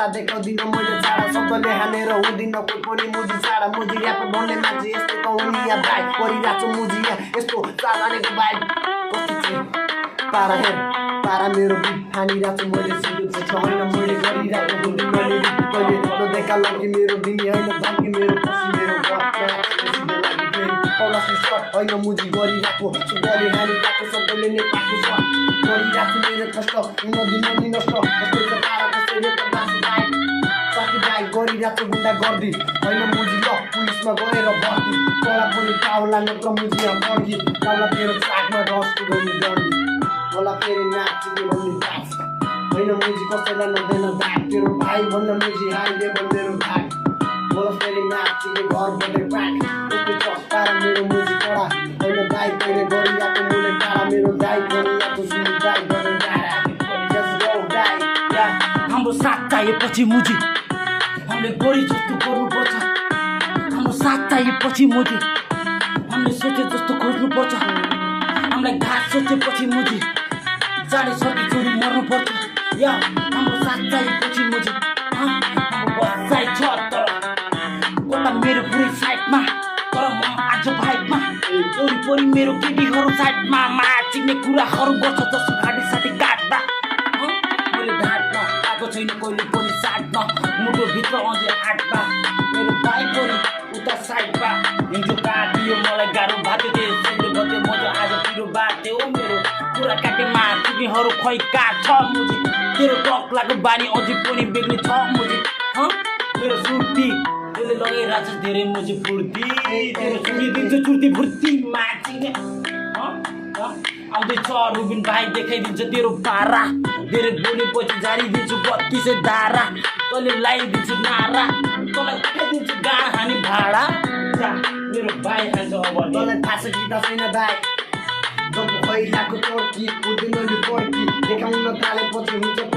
देखाउँदिन मैले चाडा शब्दले हानेर हुँदिन कोही पनि मुजी चाडा मुजी ऱ्याप भन्ने मान्छे यस्तो कौनिया बाइक गरिरहेको छु मुजी यस्तो चालानेको बाइक पारा हेर पारा मेरो बिट हानिरहेको छु मैले सिधो छ होइन मैले गरिरहेको हुँदिन मैले कहिले नदेखा लागि मेरो दिन होइन बाँकी मेरो पछि मेरो होइन मुजी गरिरहेको गरे हानिरहेको शब्दले नेपालको छ गरिरहेको छु मेरो कष्ट हुन दिन नि नष्ट कस्तो पारा कसैले गरिरहेको गुन्डा गर्दी होइन मुजी ल पुलिसमा गएर भर्ती तँलाई पनि पाउला नत्र मुजी गर्दी तँलाई तेरो चाकमा रसको गर्नु डर्दी तँलाई फेरि नाच्ने भन्ने बात होइन मुजी कसैलाई नदेन दाग तेरो भाइ भन्न मुजी हाइले भन्देरो भाग मलाई फेरि नाच्ने घरबाट पाक यस्तो छ पारा मेरो मुजी कडा होइन दाइ तैँले गरिरहेको मुले टाढा मेरो दाइ गरिरहेको सुनि दाइ गरेर टाढा हाम्रो साथ चाहिएपछि मुजी हामीले गोरी जस्तो गर्नुपर्छ हाम्रो साथ चाहिएपछि मुजी हामीले सोचे जस्तो खोज्नुपर्छ हामीलाई घाट सोचेपछि मुजी जाने सर्की चोरी मर्नुपर्छ या हाम्रो साथ चाहिएपछि मुजी हाम्रो बसाइ छ तर कोटा मेरो पुरै साइडमा तर म आज भाइमा वरिपरि मेरो केटीहरू साइडमा माचिने कुराहरू गर्छ जस्तो घाँटी साथी काट्दा मैले घाटमा आएको छैन कहिले पनि साथमा मुटुभित्र अझै आँटमा मेरो बाइकहरू उता साइडमा हिजो काटियो मलाई गाह्रो भएको थियो त्यसले बत्यो म आज पिरो बाट्यो मेरो कुरा काटेमा तिमीहरू खै काट्छ मुजी तेरो टक्लाको बानी अझै पनि बेग्लै छ मुजी मेरो सुर्ती त्यसले लगाइरहेको छ धेरै मुजी फुर्ती तेरो चुर्ती दिन्छ चुर्ती फुर्ती माचिने आउँदैछ रुबिन भाइ देखाइदिन्छ तेरो पारा धेरै बोलेपछि झारिदिन्छु 32 धारा तैँले लगाइदिन्छु नारा तँलाई उठाइदिन्छु गाडा हानी भाडा मेरो भाइ खान्छ अब तँलाई थाहा छ कि त छैन भाइ जब पहिलाको टर्की उड्दैन पर्की देखाउन थालेपछि हुन्छ